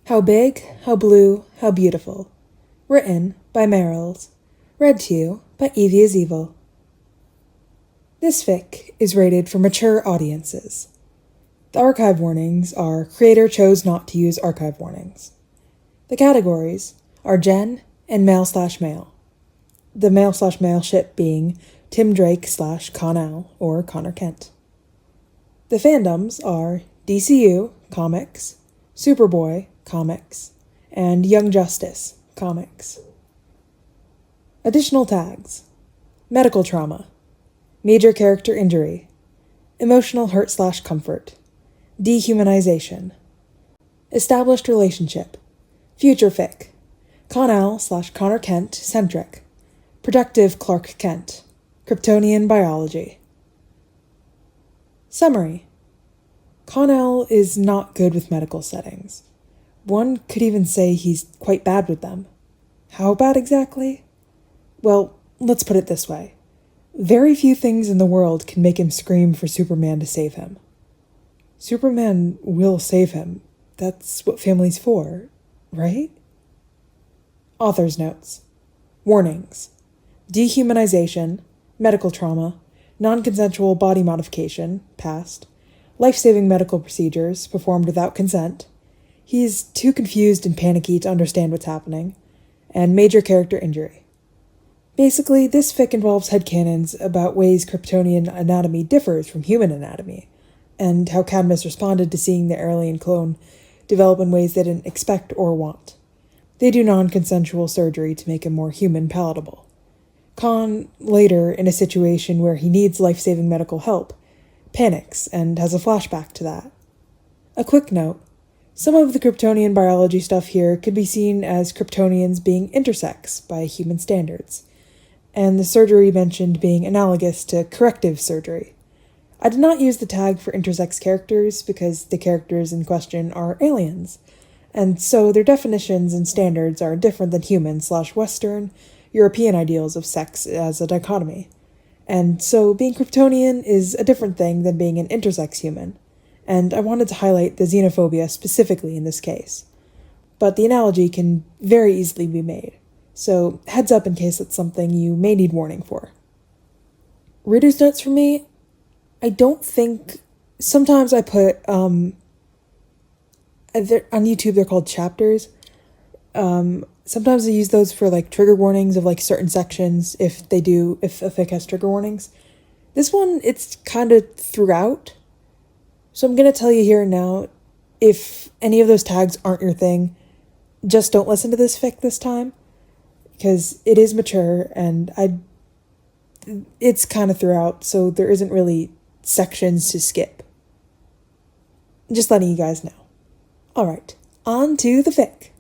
How Big, How Blue, How Beautiful. Written by Merils. Read to you by Evie is Evil. This fic is rated for mature audiences. The archive warnings are creator chose not to use archive warnings. The categories are gen and male/male. The male/male ship being Tim Drake / Kon-El or Connor Kent. The fandoms are DCU Comics, Superboy Comics, and Young Justice Comics. Additional tags: medical trauma, major character injury, emotional hurt/comfort, dehumanization, established relationship, future fic, Kon-El / Connor Kent centric, productive Clark Kent, Kryptonian biology. Summary: Kon-El is not good with medical settings. One could even say he's quite bad with them. How bad exactly? Well, let's put it this way. Very few things in the world can make him scream for Superman to save him. Superman will save him. That's what family's for, right? Author's notes. Warnings: dehumanization, medical trauma, non-consensual body modification, past, life-saving medical procedures performed without consent, he's too confused and panicky to understand what's happening, and major character injury. Basically, this fic involves headcanons about ways Kryptonian anatomy differs from human anatomy, and how Cadmus responded to seeing the alien clone develop in ways they didn't expect or want. They do non-consensual surgery to make him more human palatable. Kon, later, in a situation where he needs life-saving medical help, panics and has a flashback to that. A quick note: some of the Kryptonian biology stuff here could be seen as Kryptonians being intersex by human standards, and the surgery mentioned being analogous to corrective surgery. I did not use the tag for intersex characters because the characters in question are aliens, and so their definitions and standards are different than human/Western European ideals of sex as a dichotomy. And so being Kryptonian is a different thing than being an intersex human, and I wanted to highlight the xenophobia specifically in this case. But the analogy can very easily be made, so heads up in case it's something you may need warning for. Reader's notes for me: I don't think... Sometimes I put, on YouTube they're called chapters. Sometimes I use those for trigger warnings of certain sections if a fic has trigger warnings. This one, it's kind of throughout. So I'm going to tell you here and now, if any of those tags aren't your thing, just don't listen to this fic this time, because it is mature and it's kind of throughout, so there isn't really sections to skip. Just letting you guys know. Alright, on to the fic.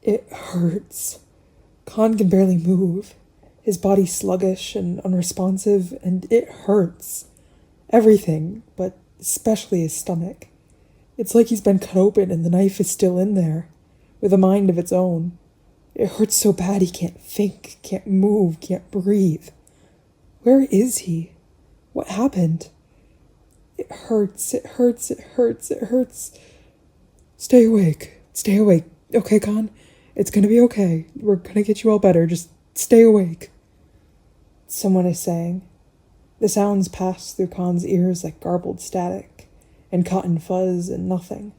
It hurts. Kon can barely move. His body's sluggish and unresponsive, and it hurts. Everything, but especially his stomach. It's like he's been cut open and the knife is still in there, with a mind of its own. It hurts so bad he can't think, can't move, can't breathe. Where is he? What happened? It hurts, it hurts, it hurts, it hurts. Stay awake, stay awake. Okay, Kon? It's gonna be okay. We're gonna get you all better. Just stay awake. Someone is saying. The sounds pass through Kon's ears like garbled static, and cotton fuzz and nothing.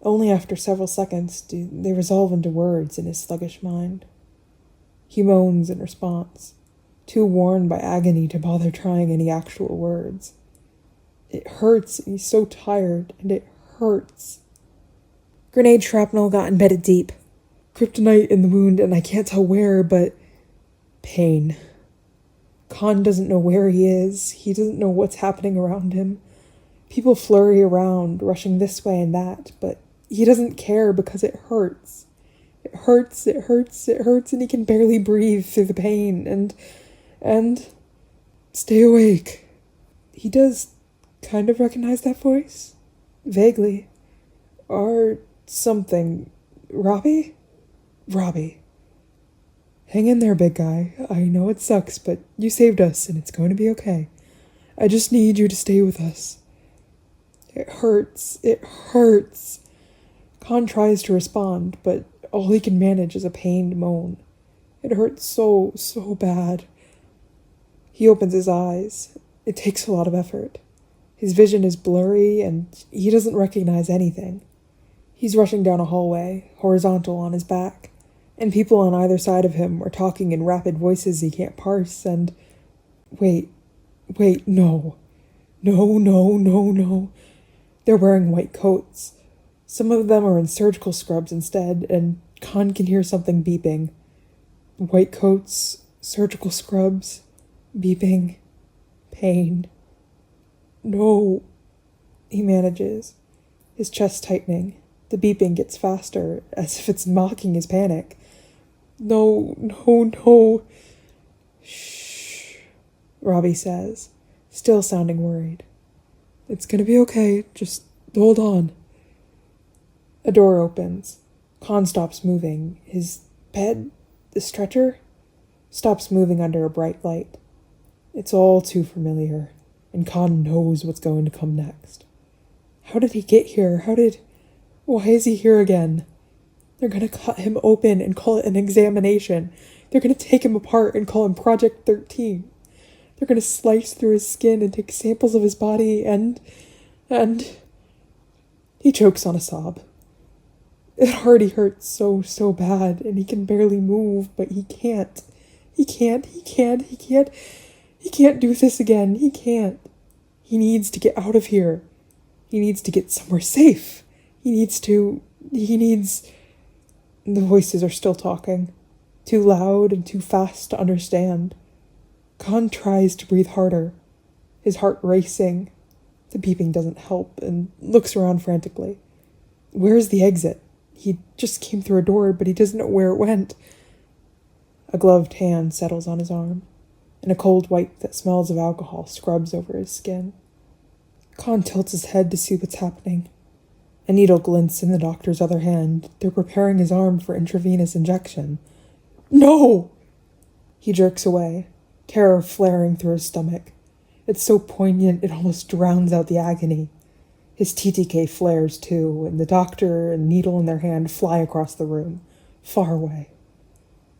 Only after several seconds do they resolve into words in his sluggish mind. He moans in response, too worn by agony to bother trying any actual words. It hurts, and he's so tired, and it hurts. Grenade shrapnel got embedded deep. Kryptonite in the wound, and I can't tell where, but pain. Kon doesn't know where he is. He doesn't know what's happening around him. People flurry around, rushing this way and that, but he doesn't care because it hurts. It hurts, it hurts, it hurts, and he can barely breathe through the pain, and stay awake. He does kind of recognize that voice. Vaguely. Or something. Robbie? Robbie. Hang in there, big guy. I know it sucks, but you saved us, and it's going to be okay. I just need you to stay with us. It hurts. It hurts. Kon tries to respond, but all he can manage is a pained moan. It hurts so, so bad. He opens his eyes. It takes a lot of effort. His vision is blurry, and he doesn't recognize anything. He's rushing down a hallway, horizontal on his back, and people on either side of him are talking in rapid voices he can't parse, and... Wait, no. No. They're wearing white coats. Some of them are in surgical scrubs instead, and Kon can hear something beeping. White coats, surgical scrubs, beeping, pain. No, he manages, his chest tightening. The beeping gets faster, as if it's mocking his panic. No. Shh, Robbie says, still sounding worried. It's gonna be okay, just hold on. A door opens. Kon stops moving. His bed, the stretcher, stops moving under a bright light. It's all too familiar, and Kon knows what's going to come next. How did he get here? Why is he here again? They're gonna cut him open and call it an examination. They're gonna take him apart and call him Project 13. They're gonna slice through his skin and take samples of his body and... He chokes on a sob. It already hurts so bad, and he can barely move, but he can't. He can't do this again. He can't. He needs to get out of here. He needs to get somewhere safe. He needs... The voices are still talking, too loud and too fast to understand. Kon tries to breathe harder, his heart racing. The beeping doesn't help, and looks around frantically. Where's the exit? He just came through a door, but he doesn't know where it went. A gloved hand settles on his arm, and a cold wipe that smells of alcohol scrubs over his skin. Kon tilts his head to see what's happening. A needle glints in the doctor's other hand. They're preparing his arm for intravenous injection. No! He jerks away, terror flaring through his stomach. It's so poignant it almost drowns out the agony. His TTK flares too, and the doctor and needle in their hand fly across the room, far away.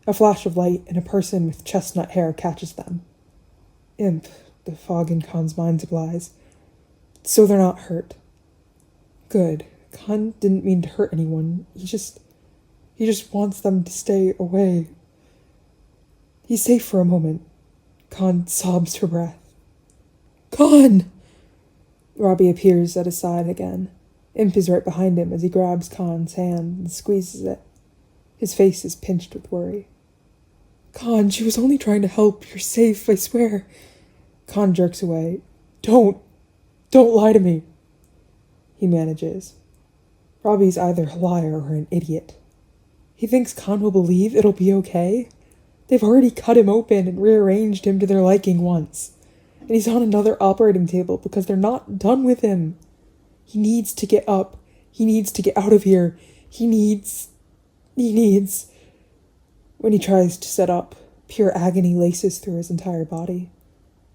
A flash of light and a person with chestnut hair catches them. Imp, the fog in Kon's mind supplies. So they're not hurt. Good. Kon didn't mean to hurt anyone. He just wants them to stay away. He's safe for a moment. Kon sobs for breath. Kon! Robbie appears at his side again. Imp is right behind him as he grabs Kon's hand and squeezes it. His face is pinched with worry. Kon, she was only trying to help. You're safe, I swear. Kon jerks away. Don't lie to me. He manages. Robbie's either a liar or an idiot. He thinks Kon will believe it'll be okay. They've already cut him open and rearranged him to their liking once. And he's on another operating table because they're not done with him. He needs to get up. He needs to get out of here. He needs... When he tries to sit up, pure agony laces through his entire body.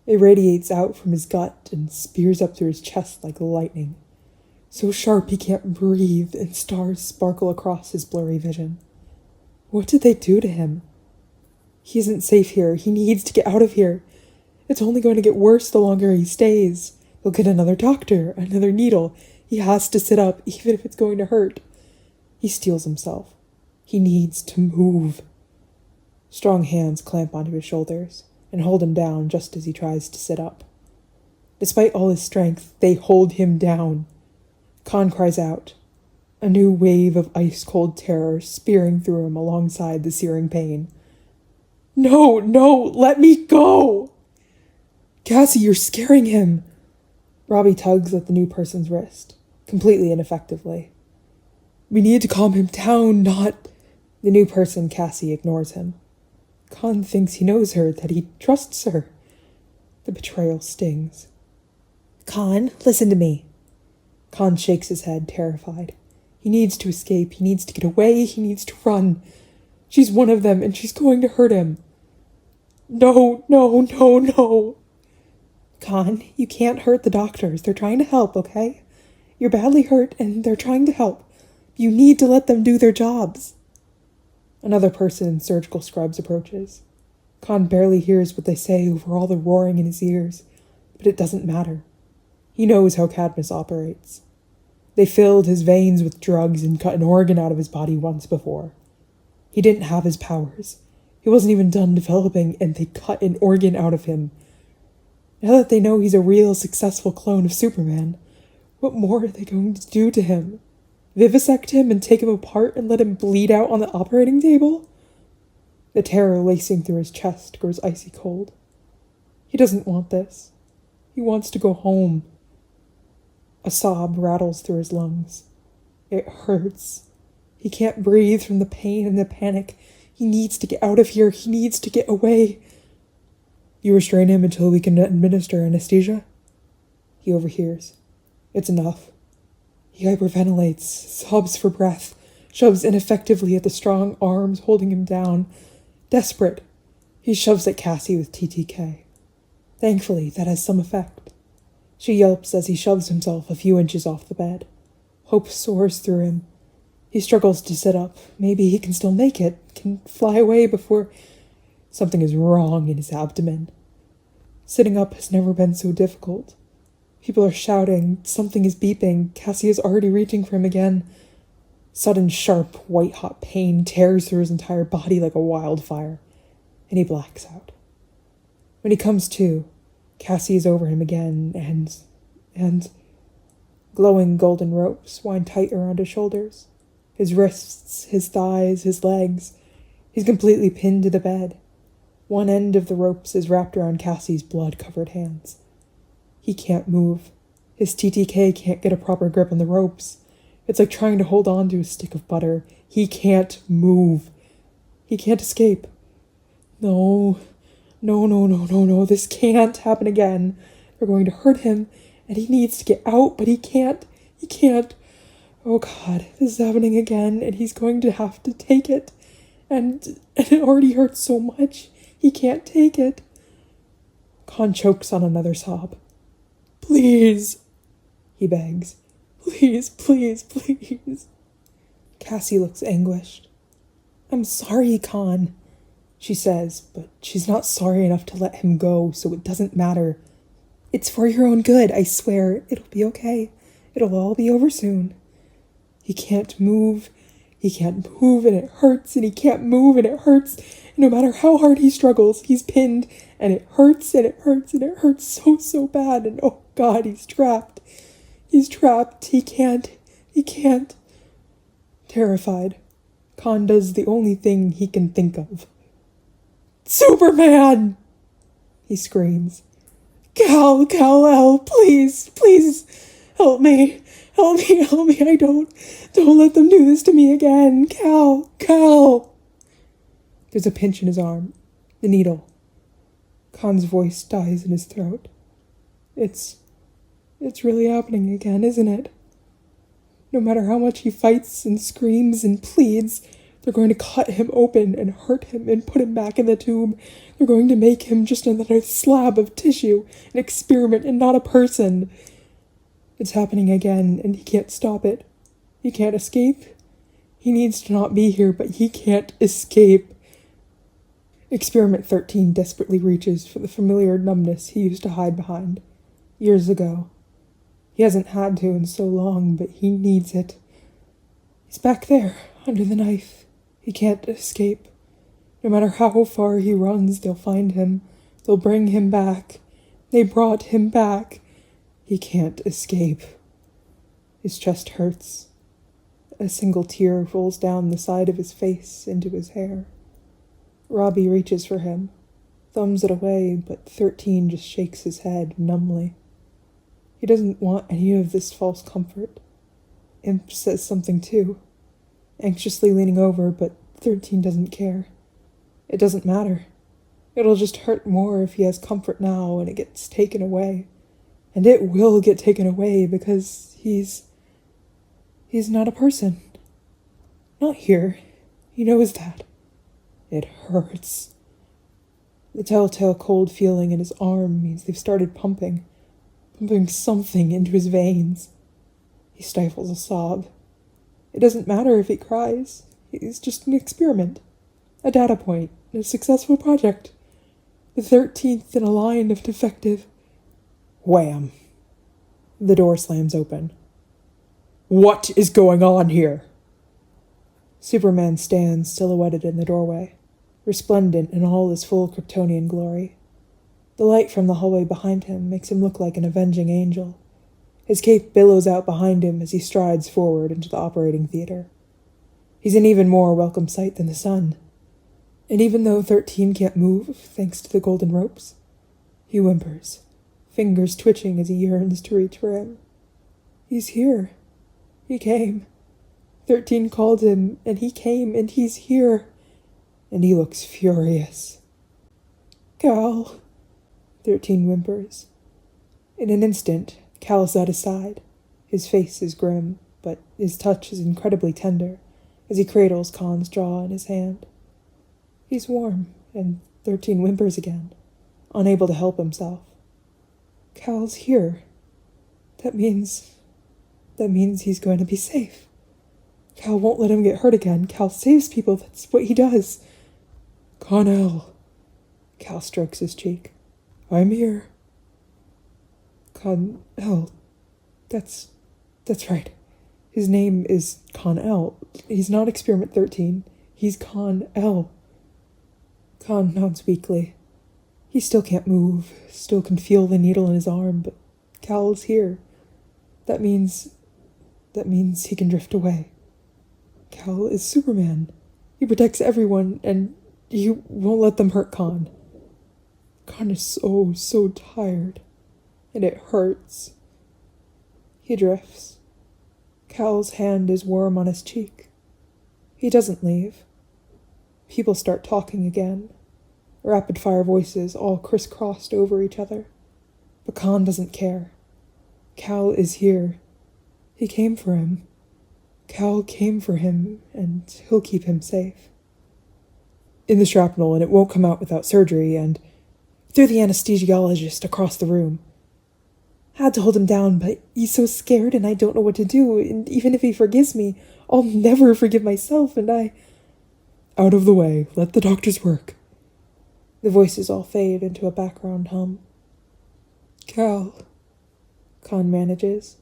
It radiates out from his gut and spears up through his chest like lightning. So sharp he can't breathe, and stars sparkle across his blurry vision. What did they do to him? He isn't safe here. He needs to get out of here. It's only going to get worse the longer he stays. They'll get another doctor, another needle. He has to sit up, even if it's going to hurt. He steels himself. He needs to move. Strong hands clamp onto his shoulders and hold him down just as he tries to sit up. Despite all his strength, they hold him down. Kon cries out, a new wave of ice-cold terror spearing through him alongside the searing pain. No, let me go! Cassie, you're scaring him! Robbie tugs at the new person's wrist, completely ineffectively. We need to calm him down, not... The new person, Cassie, ignores him. Kon thinks he knows her, that he trusts her. The betrayal stings. Kon, listen to me. Kon shakes his head, terrified. He needs to escape. He needs to get away. He needs to run. She's one of them, and she's going to hurt him. No. Kon, you can't hurt the doctors. They're trying to help, okay? You're badly hurt, and they're trying to help. You need to let them do their jobs. Another person in surgical scrubs approaches. Kon barely hears what they say over all the roaring in his ears, but it doesn't matter. He knows how Cadmus operates. They filled his veins with drugs and cut an organ out of his body once before. He didn't have his powers. He wasn't even done developing, and they cut an organ out of him. Now that they know he's a real, successful clone of Superman, what more are they going to do to him? Vivisect him and take him apart and let him bleed out on the operating table? The terror lacing through his chest grows icy cold. He doesn't want this. He wants to go home. A sob rattles through his lungs. It hurts. He can't breathe from the pain and the panic. He needs to get out of here. He needs to get away. You restrain him until we can administer anesthesia? He overhears. It's enough. He hyperventilates, sobs for breath, shoves ineffectively at the strong arms holding him down. Desperate, he shoves at Cassie with TTK. Thankfully, that has some effect. She yelps as he shoves himself a few inches off the bed. Hope soars through him. He struggles to sit up. Maybe he can still make it, can fly away before... Something is wrong in his abdomen. Sitting up has never been so difficult. People are shouting. Something is beeping. Cassie is already reaching for him again. Sudden, sharp, white-hot pain tears through his entire body like a wildfire, and he blacks out. When he comes to, Cassie is over him again, and glowing golden ropes wind tight around his shoulders, his wrists, his thighs, his legs. He's completely pinned to the bed. One end of the ropes is wrapped around Cassie's blood-covered hands. He can't move. His TTK can't get a proper grip on the ropes. It's like trying to hold on to a stick of butter. He can't move. He can't escape. No, this can't happen again. They're going to hurt him, and he needs to get out, but he can't. Oh God, this is happening again, and he's going to have to take it. And it already hurts so much. He can't take it. Kon chokes on another sob. Please, he begs. Please. Cassie looks anguished. I'm sorry, Kon, she says, but she's not sorry enough to let him go, so it doesn't matter. It's for your own good, I swear. It'll be okay. It'll all be over soon. He can't move, and it hurts, and he can't move, and it hurts. And no matter how hard he struggles, he's pinned, and it hurts, and it hurts so bad, and oh God, he's trapped. He can't. Terrified, Kon does the only thing he can think of. Superman! He screams. Kal-El, please, help me, I don't let them do this to me again, Kal. There's a pinch in his arm, the needle. Kon's voice dies in his throat. It's really happening again, isn't it? No matter how much he fights and screams and pleads, they're going to cut him open and hurt him and put him back in the tube. They're going to make him just another slab of tissue, an experiment and not a person. It's happening again, and he can't stop it. He can't escape. He needs to not be here, but he can't escape. Experiment 13 desperately reaches for the familiar numbness he used to hide behind years ago. He hasn't had to in so long, but he needs it. He's back there, under the knife. He can't escape. No matter how far he runs, they'll find him. They'll bring him back. They brought him back. He can't escape. His chest hurts. A single tear rolls down the side of his face into his hair. Robbie reaches for him, thumbs it away, but 13 just shakes his head numbly. He doesn't want any of this false comfort. Imp says something too, anxiously leaning over, but 13 doesn't care. It doesn't matter. It'll just hurt more if he has comfort now and it gets taken away. And it will get taken away because he's not a person. Not here. He knows that. It hurts. The telltale cold feeling in his arm means they've started pumping something into his veins. He stifles a sob. It doesn't matter if he cries. He's just an experiment. A data point. A successful project. The 13th in a line of defective... Wham! The door slams open. What is going on here? Superman stands silhouetted in the doorway, resplendent in all his full Kryptonian glory. The light from the hallway behind him makes him look like an avenging angel. His cape billows out behind him as he strides forward into the operating theater. He's an even more welcome sight than the sun. And even though 13 can't move, thanks to the golden ropes, he whimpers, fingers twitching as he yearns to reach for him. He's here. He came. 13 called him, and he came, and he's here. And he looks furious. Cal, 13 whimpers. In an instant, Cal is at his side. His face is grim, but his touch is incredibly tender as he cradles Kon's jaw in his hand. He's warm, and 13 whimpers again, unable to help himself. Cal's here. That means he's going to be safe. Cal won't let him get hurt again. Cal saves people. That's what he does. Kon-El. Cal strokes his cheek. I'm here. Kon-El. That's right. His name is Kon-El. He's not Experiment 13. He's Kon-El. Kon nods weakly. He still can't move, still can feel the needle in his arm, but Cal's here. That means he can drift away. Cal is Superman. He protects everyone, and he won't let them hurt Kon. Kon is so tired, and it hurts. He drifts. Cal's hand is warm on his cheek. He doesn't leave. People start talking again. Rapid-fire voices all crisscrossed over each other. But Kon doesn't care. Cal is here. He came for him. Cal came for him, and he'll keep him safe. In the shrapnel, and it won't come out without surgery, and through the anesthesiologist across the room. Had to hold him down, but he's so scared and I don't know what to do, and even if he forgives me, I'll never forgive myself, and I... Out of the way, let the doctors work. The voices all fade into a background hum. Cal, Kon manages.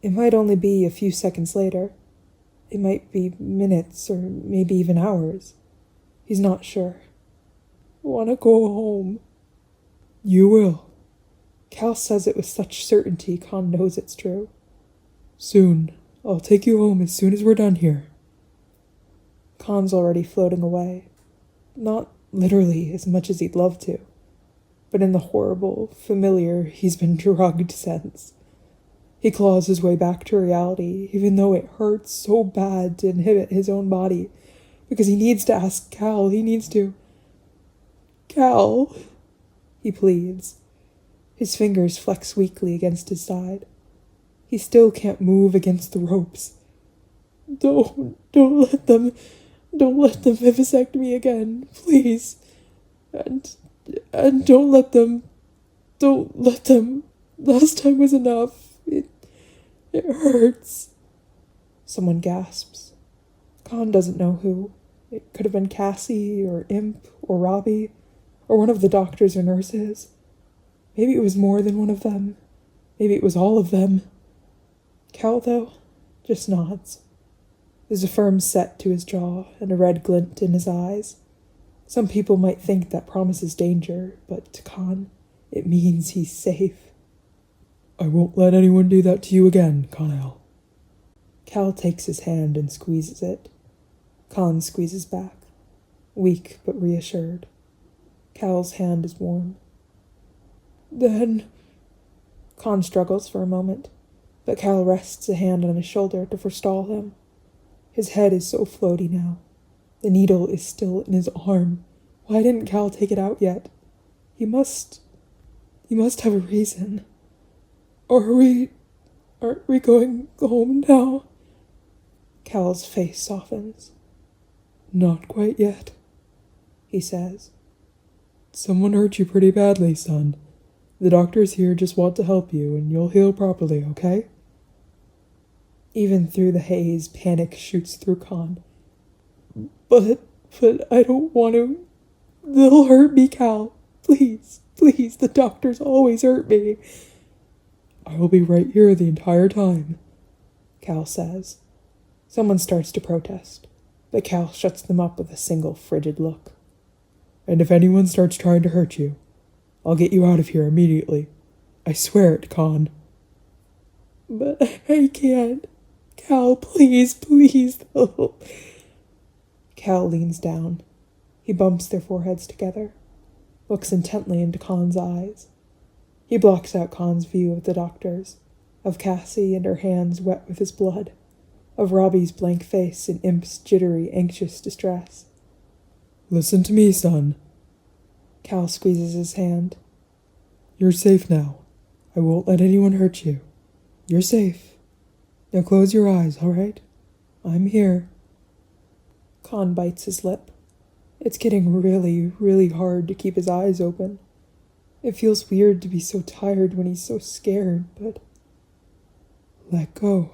It might only be a few seconds later. It might be minutes or maybe even hours. He's not sure. Want to go home. You will. Cal says it with such certainty Kon knows it's true. Soon. I'll take you home as soon as we're done here. Kon's already floating away. Not literally as much as he'd love to, but in the horrible, familiar he's been drugged sense. He claws his way back to reality, even though it hurts so bad to inhibit his own body, because he needs to ask Cal, he needs to... Cal, he pleads. His fingers flex weakly against his side. He still can't move against the ropes. Don't let them vivisect me again, please. And don't let them. Last time was enough. It hurts. Someone gasps. Kon doesn't know who. It could have been Cassie, or Imp, or Robbie, or one of the doctors or nurses. Maybe it was more than one of them. Maybe it was all of them. Cal, though, just nods. There's a firm set to his jaw and a red glint in his eyes. Some people might think that promises danger, but to Kon, it means he's safe. I won't let anyone do that to you again, Kon-El. Cal takes his hand and squeezes it. Kon squeezes back, weak but reassured. Cal's hand is warm. Then... Kon struggles for a moment, but Cal rests a hand on his shoulder to forestall him. His head is so floaty now. The needle is still in his arm. Why didn't Cal take it out yet? He must have a reason. Aren't we going home now? Cal's face softens. Not quite yet, he says. Someone hurt you pretty badly, son. The doctors here just want to help you, and you'll heal properly, okay? Even through the haze, panic shoots through Kon. But I don't want to. They'll hurt me, Cal. Please, the doctors always hurt me. I will be right here the entire time, Cal says. Someone starts to protest, but Cal shuts them up with a single frigid look. And if anyone starts trying to hurt you, I'll get you out of here immediately. I swear it, Kon. But I can't. Cal, please. Oh. Cal leans down. He bumps their foreheads together, looks intently into Kon's eyes. He blocks out Kon's view of the doctors, of Cassie and her hands wet with his blood, of Robbie's blank face and Imp's jittery, anxious distress. Listen to me, son. Cal squeezes his hand. You're safe now. I won't let anyone hurt you. You're safe. Now close your eyes, all right? I'm here. Kon bites his lip. It's getting really hard to keep his eyes open. It feels weird to be so tired when he's so scared, but... Let go,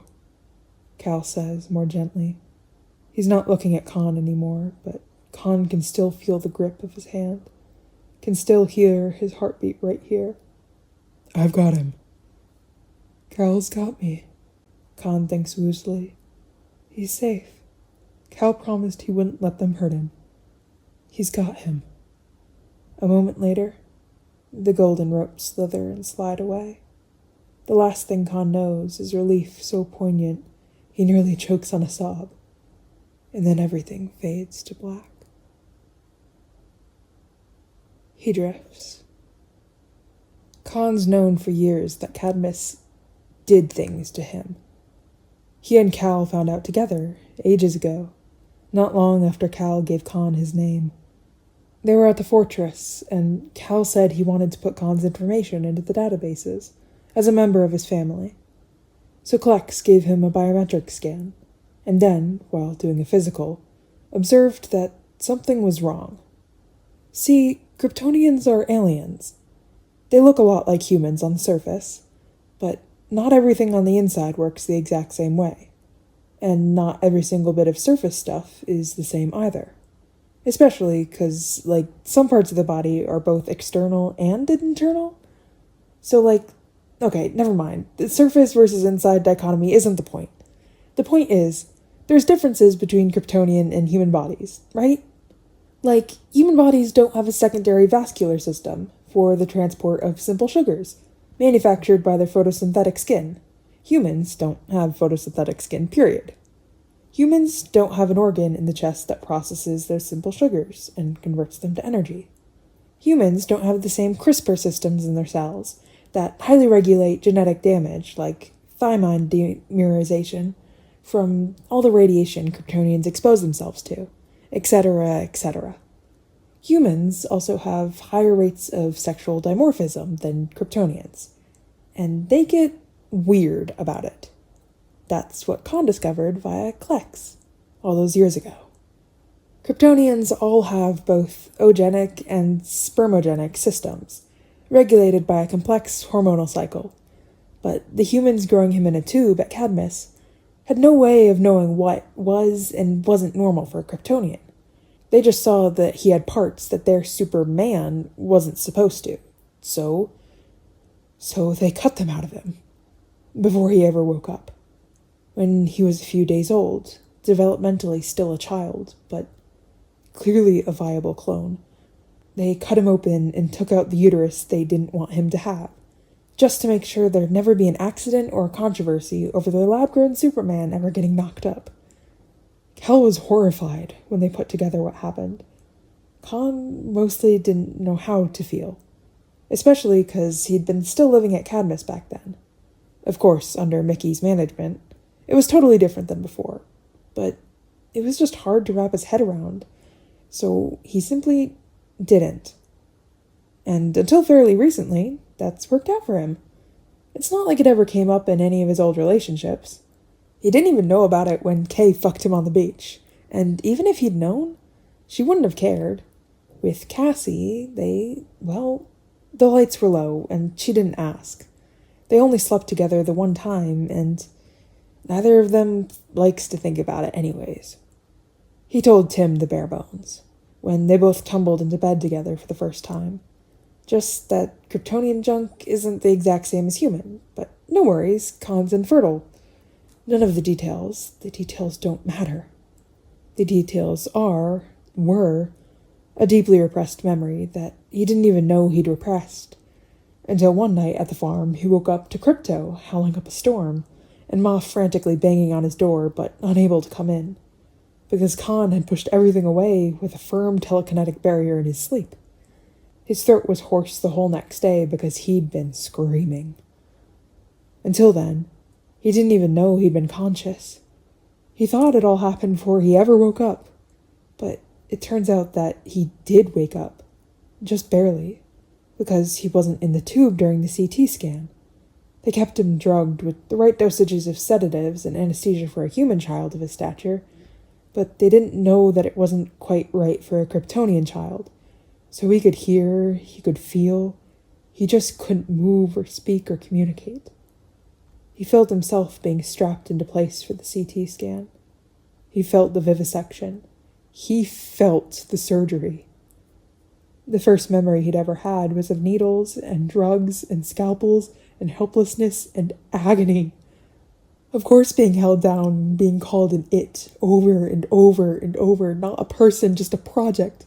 Cal says more gently. He's not looking at Kon anymore, but Kon can still feel the grip of his hand, can still hear his heartbeat right here. I've got him. Cal's got me, Kon thinks woozily. He's safe. Cal promised he wouldn't let them hurt him. He's got him. A moment later, the golden ropes slither and slide away. The last thing Kon knows is relief so poignant he nearly chokes on a sob, and then everything fades to black. He drifts. Kon's known for years that Cadmus did things to him. He and Cal found out together ages ago, not long after Cal gave Kon his name. They were at the fortress, and Cal said he wanted to put Kon's information into the databases as a member of his family. So Klex gave him a biometric scan, and then, while doing a physical, observed that something was wrong. See, Kryptonians are aliens. They look a lot like humans on the surface, but not everything on the inside works the exact same way, and not every single bit of surface stuff is the same either. Especially because, some parts of the body are both external and internal. So, okay, never mind. The surface versus inside dichotomy isn't the point. The point is, there's differences between Kryptonian and human bodies, right? Human bodies don't have a secondary vascular system for the transport of simple sugars, manufactured by their photosynthetic skin. Humans don't have photosynthetic skin, period. Humans don't have an organ in the chest that processes those simple sugars and converts them to energy. Humans don't have the same CRISPR systems in their cells that highly regulate genetic damage, like thymine demerization, from all the radiation Kryptonians expose themselves to, etc., etc. Humans also have higher rates of sexual dimorphism than Kryptonians, and they get weird about it. That's what Kon discovered via Klex all those years ago. Kryptonians all have both oogenic and spermogenic systems, regulated by a complex hormonal cycle, but the humans growing him in a tube at Cadmus had no way of knowing what was and wasn't normal for a Kryptonian. They just saw that he had parts that their Superman wasn't supposed to, so they cut them out of him, before he ever woke up. When he was a few days old, developmentally still a child, but clearly a viable clone. They cut him open and took out the uterus they didn't want him to have, just to make sure there'd never be an accident or a controversy over their lab-grown Superman ever getting knocked up. Cal was horrified when they put together what happened. Kon mostly didn't know how to feel, especially because he'd been still living at Cadmus back then. Of course, under Mickey's management, it was totally different than before, but it was just hard to wrap his head around, so he simply didn't. And until fairly recently, that's worked out for him. It's not like it ever came up in any of his old relationships. He didn't even know about it when Kay fucked him on the beach, and even if he'd known, she wouldn't have cared. With Cassie, the lights were low, and she didn't ask. They only slept together the one time, and Neither of them likes to think about it anyways. He told Tim the bare bones, when they both tumbled into bed together for the first time. Just that Kryptonian junk isn't the exact same as human, but no worries, Kon's infertile. None of the details don't matter. The details were, a deeply repressed memory that he didn't even know he'd repressed. Until one night at the farm, he woke up to Crypto howling up a storm, and Ma frantically banging on his door, but unable to come in, because Kon had pushed everything away with a firm telekinetic barrier in his sleep. His throat was hoarse the whole next day because he'd been screaming. Until then, he didn't even know he'd been conscious. He thought it all happened before he ever woke up, but it turns out that he did wake up, just barely, because he wasn't in the tube during the CT scan. They kept him drugged with the right dosages of sedatives and anesthesia for a human child of his stature, but they didn't know that it wasn't quite right for a Kryptonian child. So he could hear, he could feel, he just couldn't move or speak or communicate. He felt himself being strapped into place for the CT scan. He felt the vivisection. He felt the surgery. The first memory he'd ever had was of needles and drugs and scalpels and helplessness and agony. Of course, being held down, being called an it over and over and over, not a person, just a project,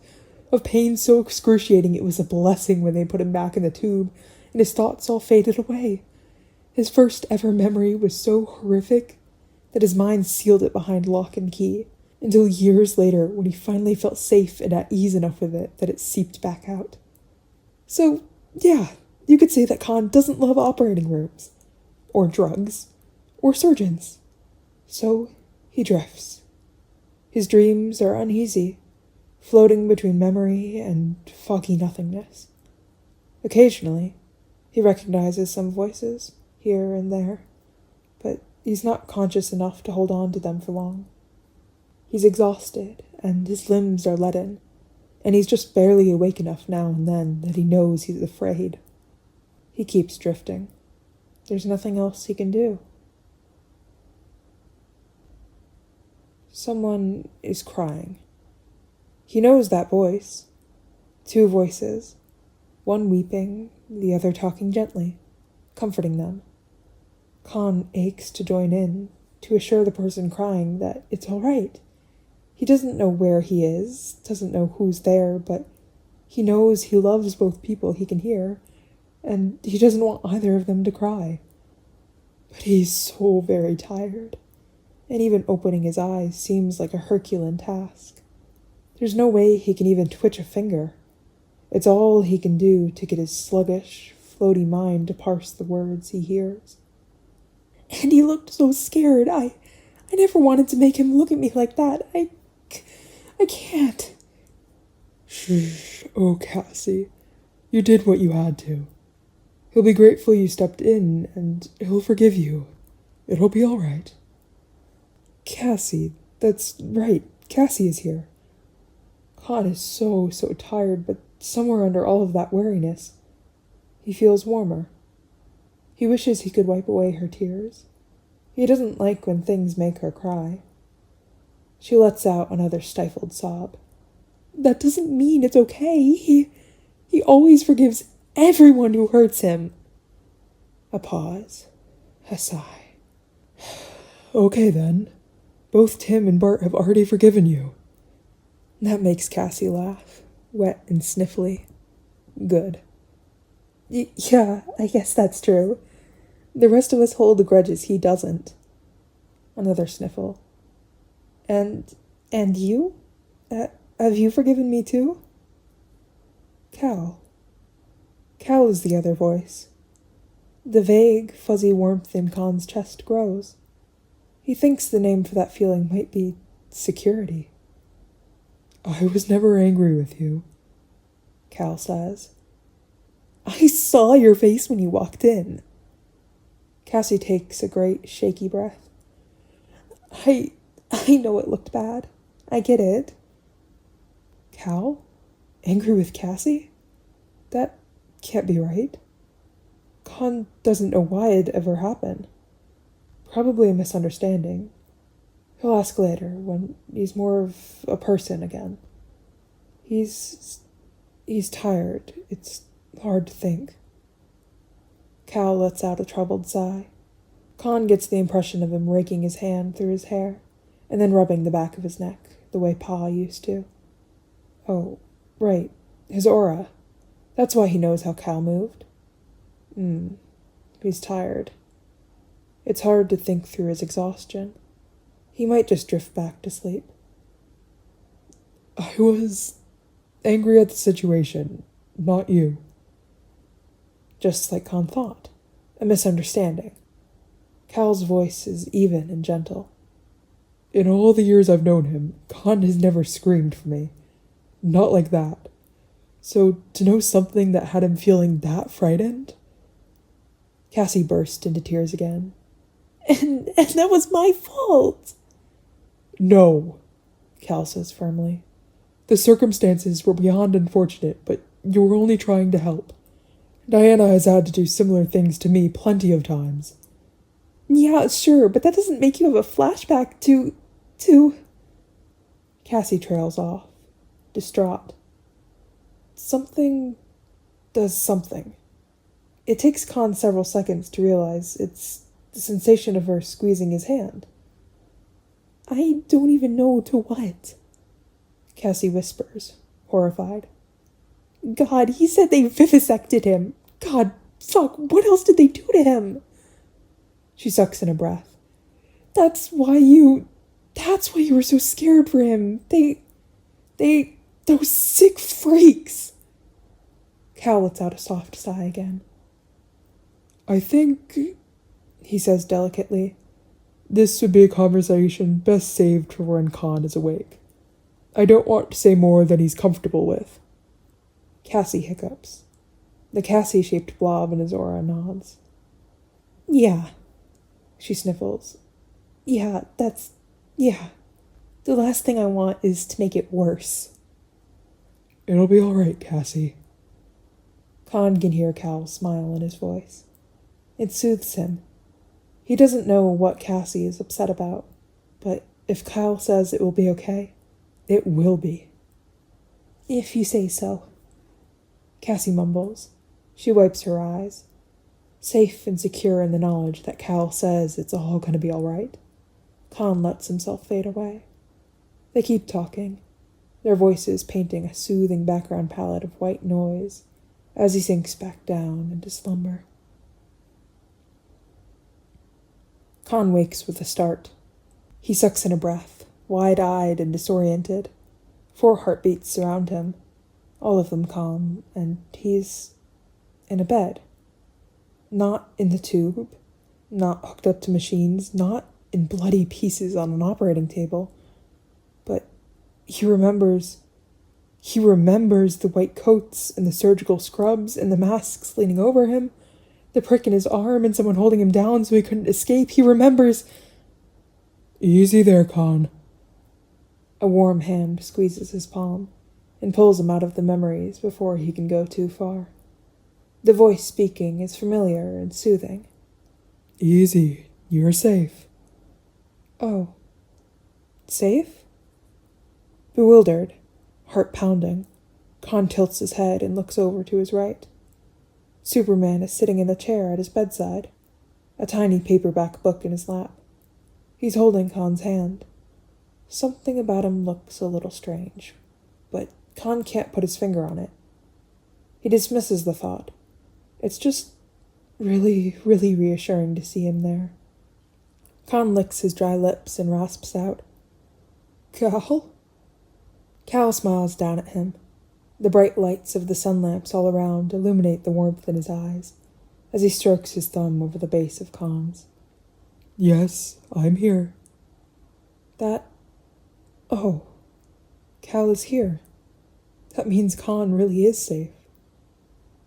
of pain so excruciating it was a blessing when they put him back in the tube and his thoughts all faded away. His first ever memory was so horrific that his mind sealed it behind lock and key, until years later when he finally felt safe and at ease enough with it that it seeped back out. So, yeah, you could say that Kon doesn't love operating rooms, or drugs, or surgeons. So he drifts. His dreams are uneasy, floating between memory and foggy nothingness. Occasionally, he recognizes some voices, here and there, but he's not conscious enough to hold on to them for long. He's exhausted, and his limbs are leaden, and he's just barely awake enough now and then that he knows he's afraid. He keeps drifting. There's nothing else he can do. Someone is crying. He knows that voice. Two voices, one weeping, the other talking gently, comforting them. Kon aches to join in, to assure the person crying that it's all right. He doesn't know where he is, doesn't know who's there, but he knows he loves both people he can hear, and he doesn't want either of them to cry. But he's so very tired, and even opening his eyes seems like a Herculean task. There's no way he can even twitch a finger. It's all he can do to get his sluggish, floaty mind to parse the words he hears. And he looked so scared. I never wanted to make him look at me like that. I can't. Shh. Oh, Cassie. You did what you had to. He'll be grateful you stepped in, and he'll forgive you. It'll be all right. Cassie, that's right. Cassie is here. Kon is so tired, but somewhere under all of that weariness, he feels warmer. He wishes he could wipe away her tears. He doesn't like when things make her cry. She lets out another stifled sob. That doesn't mean it's okay. He always forgives everyone who hurts him. A pause. A sigh. Okay then. Both Tim and Bart have already forgiven you. That makes Cassie laugh, wet and sniffly. Good. Yeah, I guess that's true. The rest of us hold the grudges he doesn't. Another sniffle. And you? Have you forgiven me too? Cal. Cal is the other voice. The vague, fuzzy warmth in Kon's chest grows. He thinks the name for that feeling might be security. I was never angry with you, Cal says. I saw your face when you walked in. Cassie takes a great, shaky breath. I know it looked bad. I get it. Cal? Angry with Cassie? That can't be right. Kon doesn't know why it'd ever happen. Probably a misunderstanding. He'll ask later, when he's more of a person again. He's tired. It's hard to think. Cal lets out a troubled sigh. Kon gets the impression of him raking his hand through his hair, and then rubbing the back of his neck, the way Pa used to. Oh, right, his aura. That's why he knows how Cal moved. He's tired. It's hard to think through his exhaustion. He might just drift back to sleep. I was angry at the situation, not you. Just like Kon thought. A misunderstanding. Cal's voice is even and gentle. In all the years I've known him, Kon has never screamed for me. Not like that. So to know something that had him feeling that frightened? Cassie burst into tears again. And that was my fault. No, Cal says firmly. The circumstances were beyond unfortunate, but you were only trying to help. Diana has had to do similar things to me plenty of times. Yeah, sure, but that doesn't make you have a flashback to... Cassie trails off, distraught. Something does something. It takes Kon several seconds to realize it's the sensation of her squeezing his hand. I don't even know to what, Cassie whispers, horrified. God, he said they vivisected him. God, fuck, what else did they do to him? She sucks in a breath. That's why you were so scared for him. Those sick freaks. Cal lets out a soft sigh again. I think, he says delicately, this would be a conversation best saved for when Kon is awake. I don't want to say more than he's comfortable with. Cassie hiccups. The Cassie-shaped blob in his aura nods. Yeah, she sniffles. Yeah. The last thing I want is to make it worse. It'll be all right, Cassie. Kon can hear Cal's smile in his voice. It soothes him. He doesn't know what Cassie is upset about, but if Kyle says it will be okay, it will be. If you say so. Cassie mumbles. She wipes her eyes. Safe and secure in the knowledge that Cal says it's all going to be all right, Kon lets himself fade away. They keep talking, their voices painting a soothing background palette of white noise as he sinks back down into slumber. Kon wakes with a start. He sucks in a breath, wide-eyed and disoriented. 4 heartbeats surround him, all of them calm, and he's in a bed. Not in the tube, not hooked up to machines, not in bloody pieces on an operating table. But he remembers the white coats and the surgical scrubs and the masks leaning over him, the prick in his arm and someone holding him down so he couldn't escape. He remembers... Easy there, Kon. A warm hand squeezes his palm and pulls him out of the memories before he can go too far. The voice speaking is familiar and soothing. Easy. You're safe. Oh. Safe? Bewildered, heart pounding, Kon tilts his head and looks over to his right. Superman is sitting in the chair at his bedside, a tiny paperback book in his lap. He's holding Kon's hand. Something about him looks a little strange, but Kon can't put his finger on it. He dismisses the thought. It's just really, really reassuring to see him there. Kon licks his dry lips and rasps out, Cal? Cal smiles down at him. The bright lights of the sun lamps all around illuminate the warmth in his eyes as he strokes his thumb over the base of Kon's. Yes, I'm here. Oh, Cal is here. That means Kon really is safe.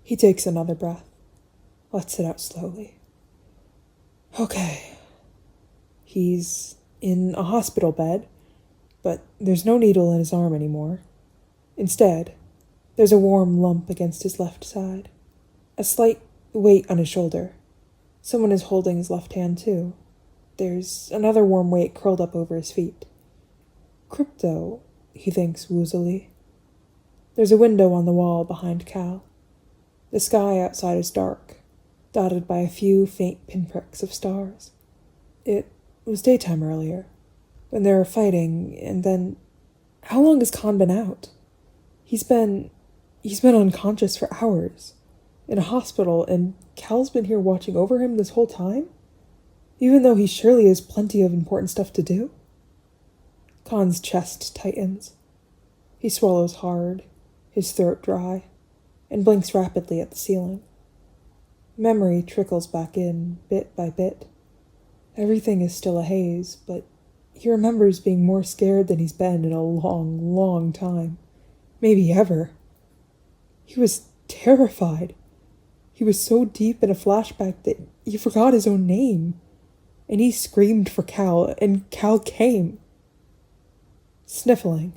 He takes another breath, lets it out slowly. Okay. He's in a hospital bed, but there's no needle in his arm anymore. Instead, there's a warm lump against his left side, a slight weight on his shoulder. Someone is holding his left hand too. there's another warm weight curled up over his feet. Crypto, he thinks woozily. There's a window on the wall behind Cal. The sky outside is dark, dotted by a few faint pinpricks of stars. It was daytime earlier, when they were fighting, and then... How long has Kon been out? He's been unconscious for hours, in a hospital, and Cal's been here watching over him this whole time? Even though he surely has plenty of important stuff to do? Kon's chest tightens. He swallows hard, his throat dry, and blinks rapidly at the ceiling. Memory trickles back in, bit by bit. Everything is still a haze, but he remembers being more scared than he's been in a long, long time. Maybe ever. He was terrified. He was so deep in a flashback that he forgot his own name. And he screamed for Cal, and Cal came. Sniffling,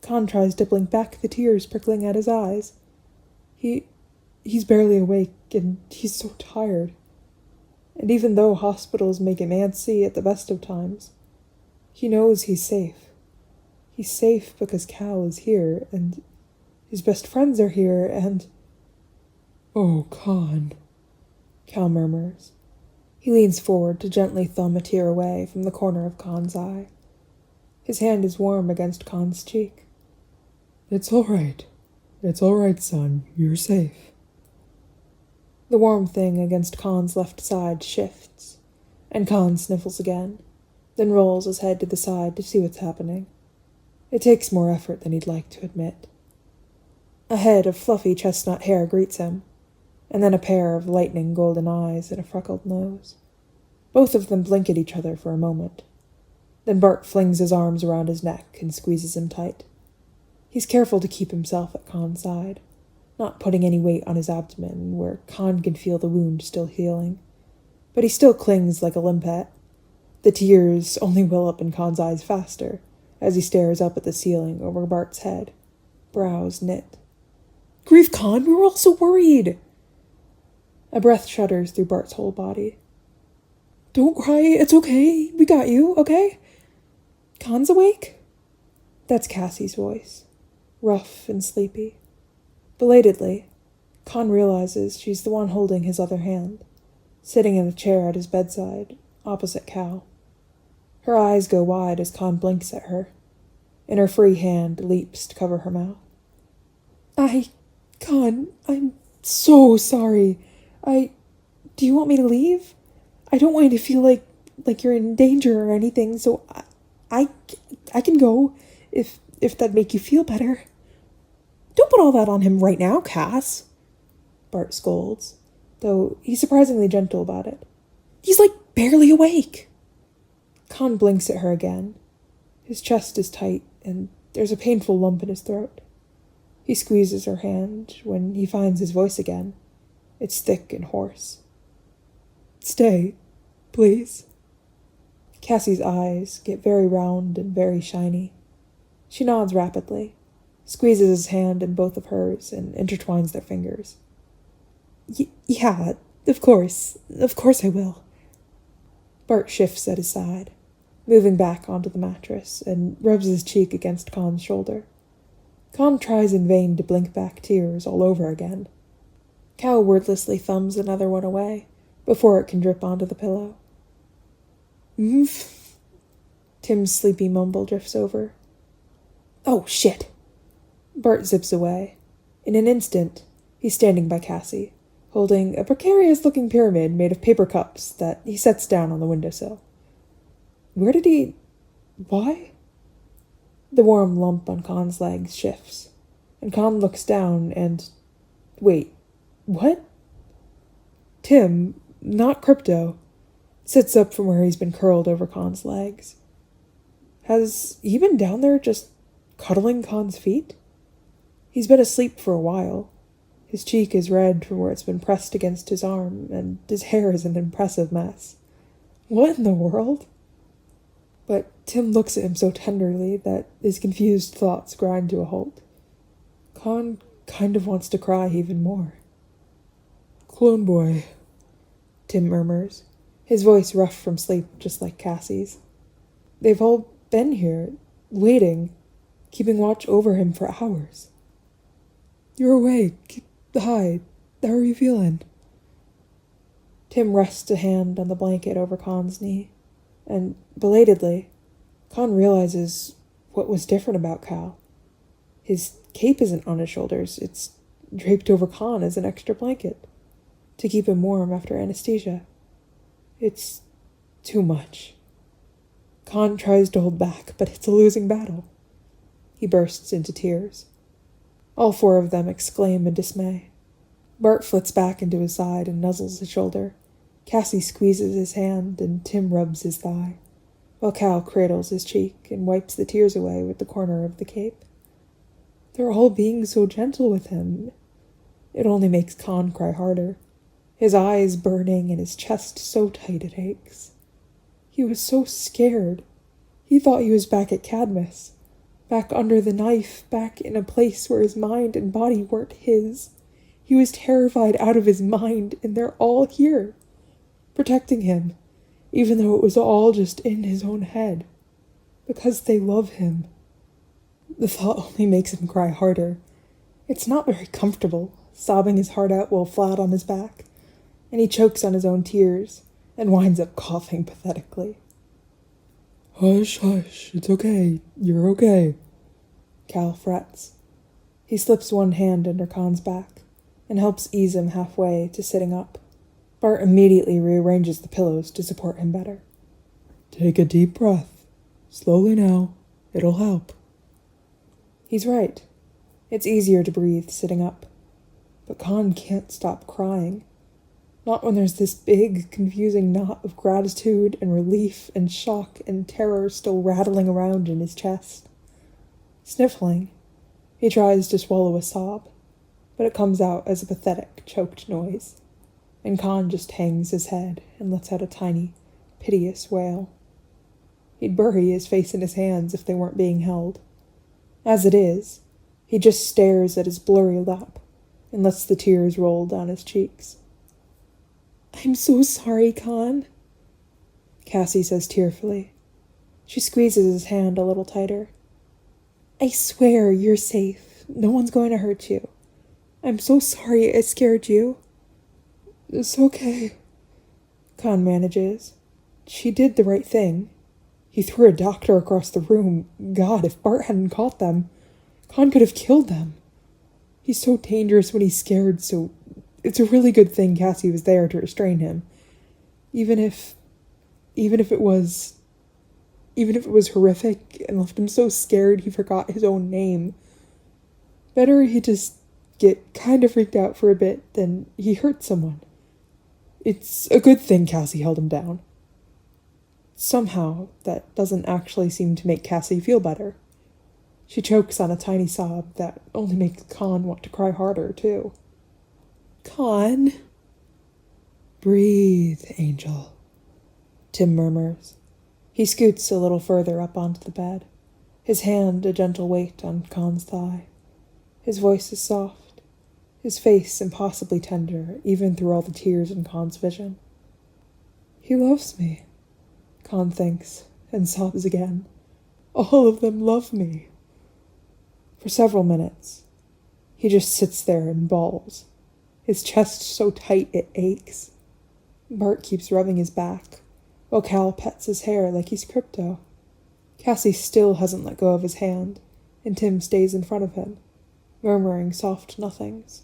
Kon tries to blink back the tears prickling at his eyes. He's barely awake, and he's so tired. And even though hospitals make him antsy at the best of times, he knows he's safe. He's safe because Cal is here, and his best friends are here, and... Oh, Kon, Cal murmurs. He leans forward to gently thumb a tear away from the corner of Kon's eye. His hand is warm against Kon's cheek. It's all right. It's all right, son. You're safe. The warm thing against Kon's left side shifts, and Kon sniffles again, then rolls his head to the side to see what's happening. It takes more effort than he'd like to admit. A head of fluffy chestnut hair greets him, and then a pair of lightning golden eyes and a freckled nose. Both of them blink at each other for a moment. Then Bart flings his arms around his neck and squeezes him tight. He's careful to keep himself at Kon's side, not putting any weight on his abdomen, where Kon can feel the wound still healing. But he still clings like a limpet. The tears only well up in Kon's eyes faster, as he stares up at the ceiling over Bart's head, brows knit. Grief, Kon, we were all so worried. A breath shudders through Bart's whole body. Don't cry, it's okay. We got you, okay? Kon's awake? That's Cassie's voice, rough and sleepy. Belatedly, Kon realizes she's the one holding his other hand, sitting in a chair at his bedside, opposite Cal. Her eyes go wide as Kon blinks at her, and her free hand leaps to cover her mouth. Kon, I'm so sorry. Do you want me to leave? I don't want you to feel like you're in danger or anything, so I can go if that'd make you feel better. Don't put all that on him right now, Cass, Bart scolds, though he's surprisingly gentle about it. He's barely awake. Kon blinks at her again. His chest is tight, and there's a painful lump in his throat. He squeezes her hand when he finds his voice again. It's thick and hoarse. Stay, please. Cassie's eyes get very round and very shiny. She nods rapidly, squeezes his hand in both of hers, and intertwines their fingers. Yeah, of course I will. Bart shifts at his side, moving back onto the mattress, and rubs his cheek against Kon's shoulder. Kon tries in vain to blink back tears all over again. Cal wordlessly thumbs another one away, before it can drip onto the pillow. Tim's sleepy mumble drifts over. Oh, shit! Bart zips away. In an instant, he's standing by Cassie, holding a precarious-looking pyramid made of paper cups that he sets down on the windowsill. Why? The warm lump on Kon's legs shifts, and Kon looks down and... Wait, what? Tim, not Crypto, sits up from where he's been curled over Kon's legs. Has he been down there just cuddling Kon's feet? He's been asleep for a while. His cheek is red from where it's been pressed against his arm, and his hair is an impressive mess. What in the world? But Tim looks at him so tenderly that his confused thoughts grind to a halt. Kon kind of wants to cry even more. Clone boy, Tim murmurs, his voice rough from sleep just like Cassie's. They've all been here, waiting, keeping watch over him for hours. You're awake. Hi, how are you feeling? Tim rests a hand on the blanket over Kon's knee, and, belatedly, Kon realizes what was different about Cal. His cape isn't on his shoulders, it's draped over Kon as an extra blanket, to keep him warm after anesthesia. It's too much. Kon tries to hold back, but it's a losing battle. He bursts into tears. All four of them exclaim in dismay. Bart flits back into his side and nuzzles his shoulder. Cassie squeezes his hand, and Tim rubs his thigh, while Cal cradles his cheek and wipes the tears away with the corner of the cape. They're all being so gentle with him. It only makes Kon cry harder, his eyes burning and his chest so tight it aches. He was so scared. He thought he was back at Cadmus, back under the knife, back in a place where his mind and body weren't his. He was terrified out of his mind, and they're all here, protecting him, even though it was all just in his own head, because they love him. The thought only makes him cry harder. It's not very comfortable, sobbing his heart out while flat on his back, and he chokes on his own tears and winds up coughing pathetically. Hush, hush, it's okay, you're okay. Cal frets. He slips one hand under Kon's back and helps ease him halfway to sitting up. Bart immediately rearranges the pillows to support him better. Take a deep breath. Slowly now. It'll help. He's right. It's easier to breathe sitting up. But Kon can't stop crying. Not when there's this big, confusing knot of gratitude and relief and shock and terror still rattling around in his chest. Sniffling, he tries to swallow a sob, but it comes out as a pathetic, choked noise, and Kon just hangs his head and lets out a tiny, piteous wail. He'd bury his face in his hands if they weren't being held. As it is, he just stares at his blurry lap and lets the tears roll down his cheeks. "I'm so sorry, Kon," Cassie says tearfully. She squeezes his hand a little tighter. "I swear you're safe. No one's going to hurt you. I'm so sorry I scared you." It's okay, Kon manages. She did the right thing. He threw a doctor across the room. God, if Bart hadn't caught them, Kon could have killed them. He's so dangerous when he's scared, so it's a really good thing Cassie was there to restrain him. Even if it was horrific and left him so scared he forgot his own name. Better he just get kind of freaked out for a bit than he hurt someone. It's a good thing Cassie held him down. Somehow, that doesn't actually seem to make Cassie feel better. She chokes on a tiny sob that only makes Kon want to cry harder, too. "Kon." Breathe, Angel, Tim murmurs. He scoots a little further up onto the bed, his hand a gentle weight on Kon's thigh. His voice is soft, his face impossibly tender, even through all the tears in Kon's vision. "He loves me," Kon thinks, and sobs again. "All of them love me." For several minutes, he just sits there and bawls, his chest so tight it aches. Bart keeps rubbing his back, while Cal pets his hair like he's crypto. Cassie still hasn't let go of his hand, and Tim stays in front of him, murmuring soft nothings.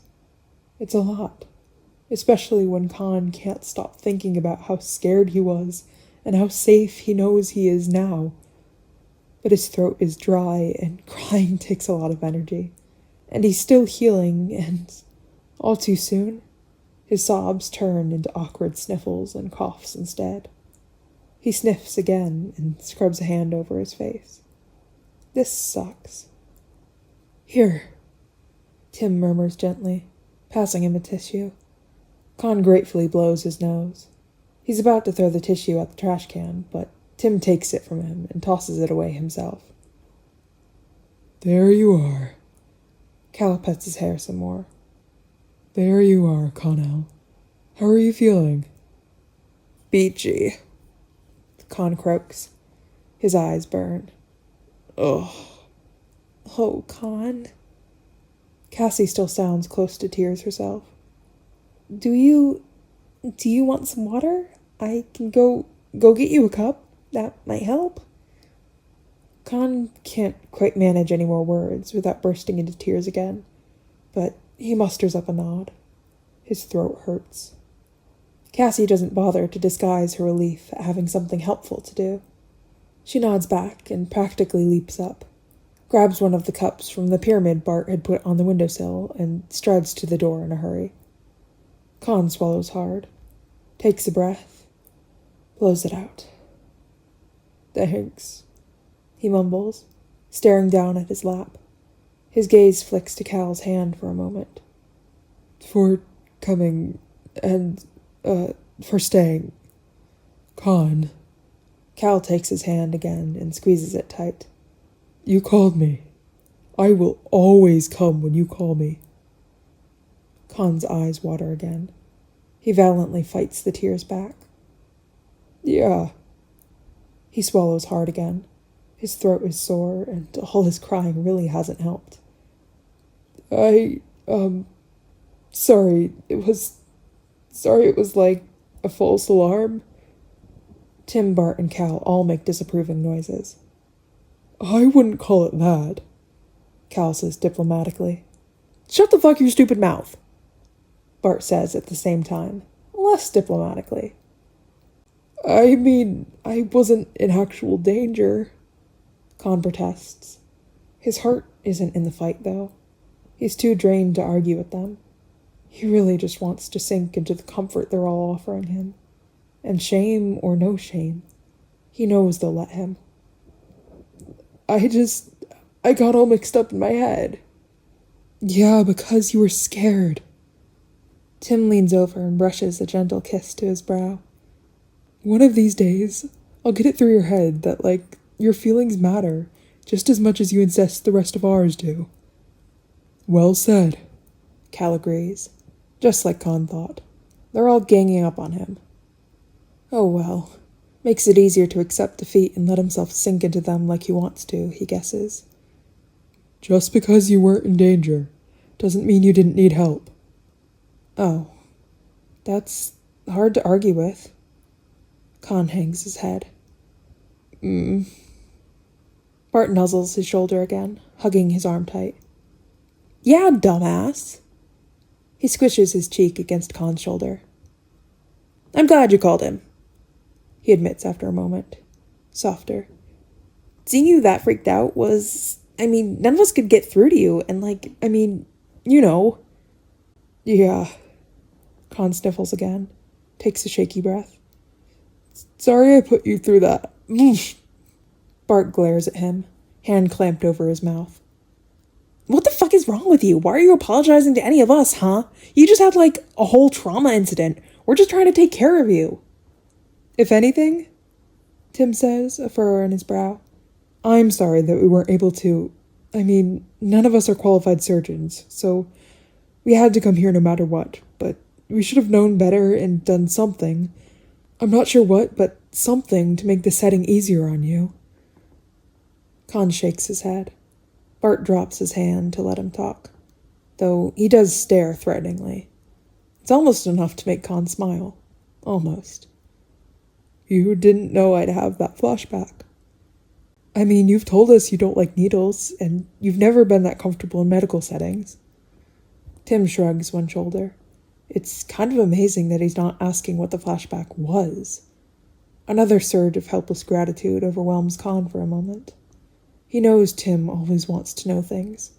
It's a lot, especially when Kon can't stop thinking about how scared he was and how safe he knows he is now. But his throat is dry, and crying takes a lot of energy, and he's still healing, and all too soon, his sobs turn into awkward sniffles and coughs instead. He sniffs again and scrubs a hand over his face. "This sucks." "Here," Tim murmurs gently, passing him a tissue. Kon gratefully blows his nose. He's about to throw the tissue at the trash can, but Tim takes it from him and tosses it away himself. There you are. Cal pets his hair some more. There you are, Kon-El. How are you feeling? Beachy, Kon croaks. His eyes burn. Ugh. Oh, Kon. Cassie still sounds close to tears herself. Do you want some water? I can go get you a cup. That might help. Kon can't quite manage any more words without bursting into tears again, but he musters up a nod. His throat hurts. Cassie doesn't bother to disguise her relief at having something helpful to do. She nods back and practically leaps up, grabs one of the cups from the pyramid Bart had put on the windowsill, and strides to the door in a hurry. Kon swallows hard, takes a breath, blows it out. Thanks, he mumbles, staring down at his lap. His gaze flicks to Cal's hand for a moment. For coming and, for staying. Kon. Cal takes his hand again and squeezes it tight. You called me. I will always come when you call me. Kon's eyes water again. He valiantly fights the tears back. Yeah. He swallows hard again. His throat is sore, and all his crying really hasn't helped. Sorry, it was like a false alarm. Tim, Bart, and Cal all make disapproving noises. I wouldn't call it that, Cal says diplomatically. Shut the fuck your stupid mouth, Bart says at the same time, less diplomatically. I mean, I wasn't in actual danger, Kon protests. His heart isn't in the fight, though. He's too drained to argue with them. He really just wants to sink into the comfort they're all offering him. And shame or no shame, he knows they'll let him. I got all mixed up in my head. Yeah, because you were scared. Tim leans over and brushes a gentle kiss to his brow. One of these days, I'll get it through your head that, your feelings matter just as much as you insist the rest of ours do. Well said, Cal agrees, just like Kon thought. They're all ganging up on him. Oh well, makes it easier to accept defeat and let himself sink into them like he wants to, he guesses. Just because you weren't in danger doesn't mean you didn't need help. Oh, that's hard to argue with. Kon hangs his head. Bart nuzzles his shoulder again, hugging his arm tight. Yeah, dumbass. He squishes his cheek against Kon's shoulder. I'm glad you called him, he admits after a moment, softer. Seeing you that freaked out none of us could get through to you, and you know. Yeah. Kon sniffles again, takes a shaky breath. Sorry I put you through that. Bart glares at him, hand clamped over his mouth. What the fuck is wrong with you? Why are you apologizing to any of us, huh? You just had, a whole trauma incident. We're just trying to take care of you. If anything, Tim says, a furrow in his brow, I'm sorry that we weren't able to. None of us are qualified surgeons, so we had to come here no matter what, but we should have known better and done something. I'm not sure what, but something to make the setting easier on you. Kon shakes his head. Bart drops his hand to let him talk, though he does stare threateningly. It's almost enough to make Kon smile. Almost. You didn't know I'd have that flashback. You've told us you don't like needles, and you've never been that comfortable in medical settings. Tim shrugs one shoulder. It's kind of amazing that he's not asking what the flashback was. Another surge of helpless gratitude overwhelms Kon for a moment. He knows Tim always wants to know things.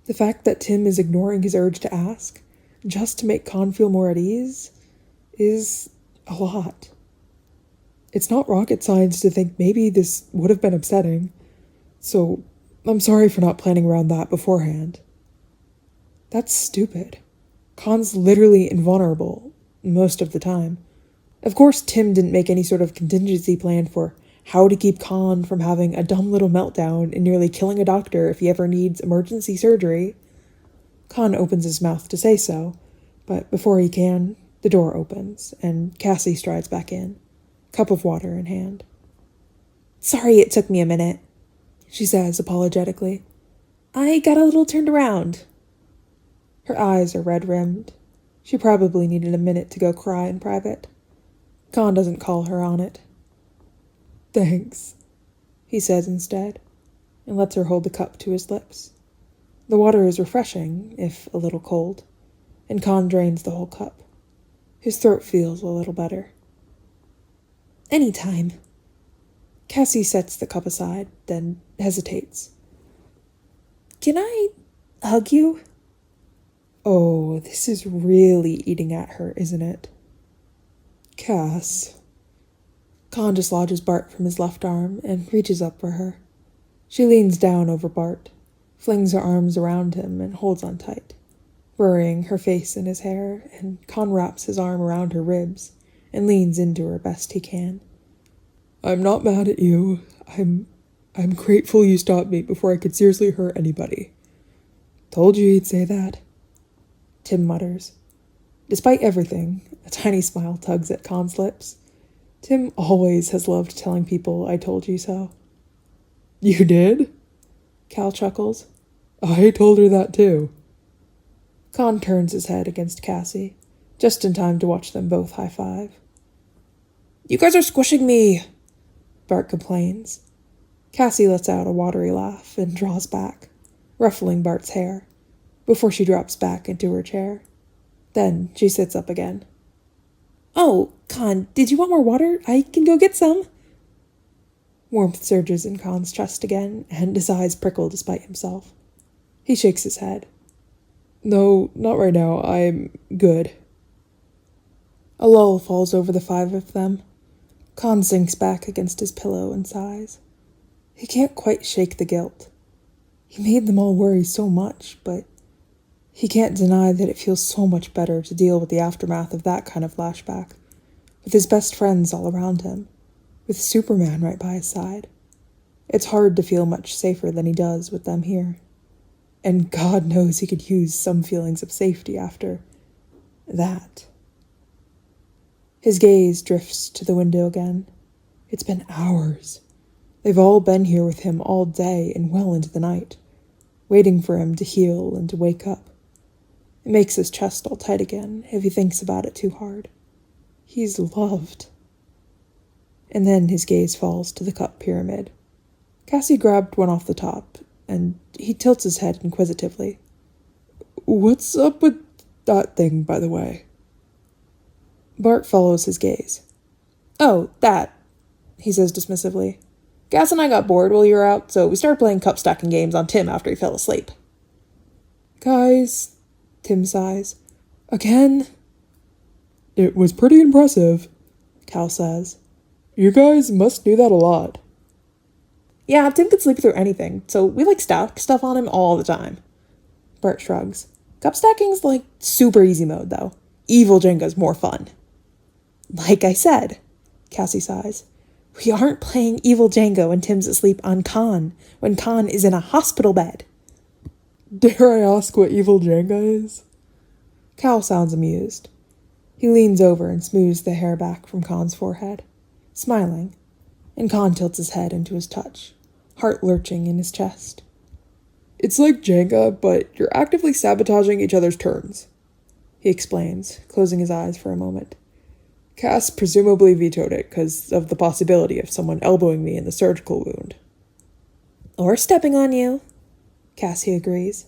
The fact that Tim is ignoring his urge to ask, just to make Kon feel more at ease, is a lot. It's not rocket science to think maybe this would have been upsetting, so I'm sorry for not planning around that beforehand. That's stupid. Kon's literally invulnerable, most of the time. Of course Tim didn't make any sort of contingency plan for how to keep Kon from having a dumb little meltdown and nearly killing a doctor if he ever needs emergency surgery. Kon opens his mouth to say so, but before he can, the door opens, and Cassie strides back in, cup of water in hand. Sorry it took me a minute, she says apologetically. I got a little turned around. Her eyes are red-rimmed. She probably needed a minute to go cry in private. Kon doesn't call her on it. Thanks, he says instead, and lets her hold the cup to his lips. The water is refreshing, if a little cold, and Kon drains the whole cup. His throat feels a little better. Anytime. Cassie sets the cup aside, then hesitates. Can I hug you? Oh, this is really eating at her, isn't it? Cass. Kon dislodges Bart from his left arm and reaches up for her. She leans down over Bart, flings her arms around him and holds on tight, burying her face in his hair, and Kon wraps his arm around her ribs and leans into her best he can. I'm not mad at you. I'm grateful you stopped me before I could seriously hurt anybody. Told you he'd say that. Tim mutters. Despite everything, a tiny smile tugs at Kon's lips. Tim always has loved telling people I told you so. You did? Cal chuckles. I told her that too. Kon turns his head against Cassie, just in time to watch them both high-five. You guys are squishing me, Bart complains. Cassie lets out a watery laugh and draws back, ruffling Bart's hair, before she drops back into her chair. Then she sits up again. Oh, Kon, did you want more water? I can go get some. Warmth surges in Kon's chest again, and his eyes prickle despite himself. He shakes his head. No, not right now. I'm good. A lull falls over the five of them. Kon sinks back against his pillow and sighs. He can't quite shake the guilt. He made them all worry so much, but he can't deny that it feels so much better to deal with the aftermath of that kind of flashback, with his best friends all around him, with Superman right by his side. It's hard to feel much safer than he does with them here. And God knows he could use some feelings of safety after that. His gaze drifts to the window again. It's been hours. They've all been here with him all day and well into the night, waiting for him to heal and to wake up. It makes his chest all tight again if he thinks about it too hard. He's loved. And then his gaze falls to the cup pyramid. Cassie grabbed one off the top, and he tilts his head inquisitively. What's up with that thing, by the way? Bart follows his gaze. Oh, that, he says dismissively. Cass and I got bored while you were out, so we started playing cup stacking games on Tim after he fell asleep. Guys, Tim sighs. Again? It was pretty impressive, Cal says. You guys must do that a lot. Yeah, Tim could sleep through anything, so we stack stuff on him all the time. Bart shrugs. Cup stacking's super easy mode, though. Evil Jenga's more fun. Like I said, Cassie sighs. We aren't playing Evil Jenga when Tim's asleep on Kon, when Kon is in a hospital bed. Dare I ask what Evil Jenga is? Cal sounds amused. He leans over and smooths the hair back from Kon's forehead, smiling, and Kon tilts his head into his touch, heart lurching in his chest. It's like Jenga, but you're actively sabotaging each other's turns, he explains, closing his eyes for a moment. Cass presumably vetoed it because of the possibility of someone elbowing me in the surgical wound. Or stepping on you, Cassie agrees.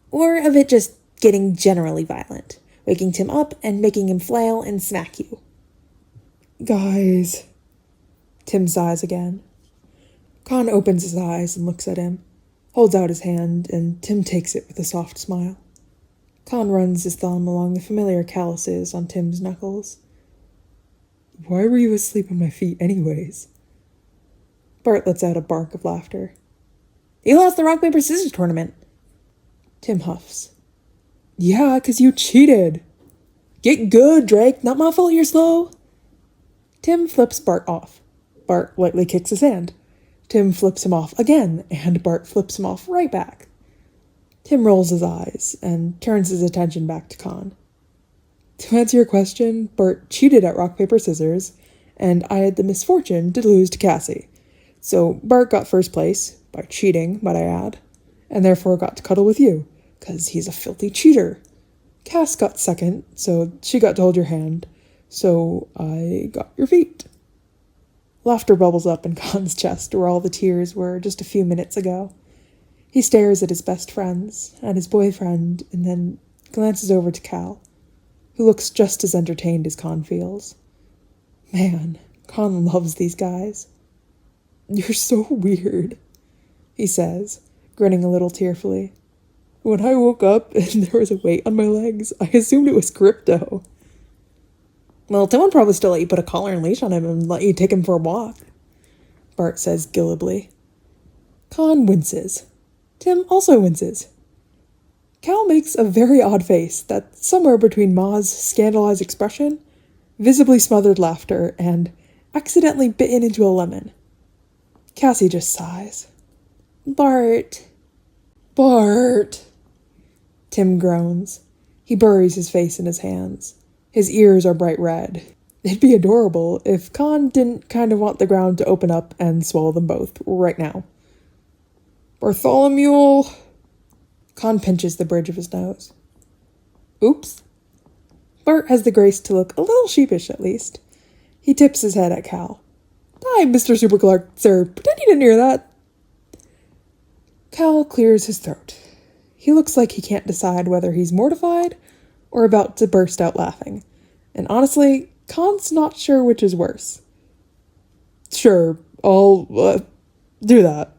Or of it just getting generally violent, waking Tim up and making him flail and smack you. Guys. Tim sighs again. Kon opens his eyes and looks at him, holds out his hand, and Tim takes it with a soft smile. Kon runs his thumb along the familiar calluses on Tim's knuckles. Why were you asleep on my feet anyways? Bart lets out a bark of laughter. You lost the rock, paper, scissors tournament. Tim huffs. Yeah, 'cause you cheated. Get good, Drake. Not my fault you're slow. Tim flips Bart off. Bart lightly kicks his hand. Tim flips him off again, and Bart flips him off right back. Tim rolls his eyes and turns his attention back to Kon. To answer your question, Bart cheated at rock, paper, scissors, and I had the misfortune to lose to Cassie. So Bart got first place, by cheating, might I add, and therefore got to cuddle with you, 'cause he's a filthy cheater. Cass got second, so she got to hold your hand, so I got your feet. Laughter bubbles up in Kon's chest, where all the tears were just a few minutes ago. He stares at his best friends, at his boyfriend, and then glances over to Cal, who looks just as entertained as Kon feels. Man, Kon loves these guys. You're so weird, he says, grinning a little tearfully. When I woke up and there was a weight on my legs, I assumed it was crypto. Well, Tim would probably still let you put a collar and leash on him and let you take him for a walk, Bart says guiltily. Kon winces. Tim also winces. Cal makes a very odd face that's somewhere between Ma's scandalized expression, visibly smothered laughter, and accidentally bitten into a lemon. Cassie just sighs. Bart. Bart. Tim groans. He buries his face in his hands. His ears are bright red. It'd be adorable if Kon didn't kind of want the ground to open up and swallow them both right now. Bartholomew. Kon pinches the bridge of his nose. Oops. Bart has the grace to look a little sheepish, at least. He tips his head at Cal. Hi, Mr. Super Clark, sir. Pretend you didn't hear that. Cal clears his throat. He looks like he can't decide whether he's mortified or about to burst out laughing. And honestly, Kon's not sure which is worse. Sure, I'll do that.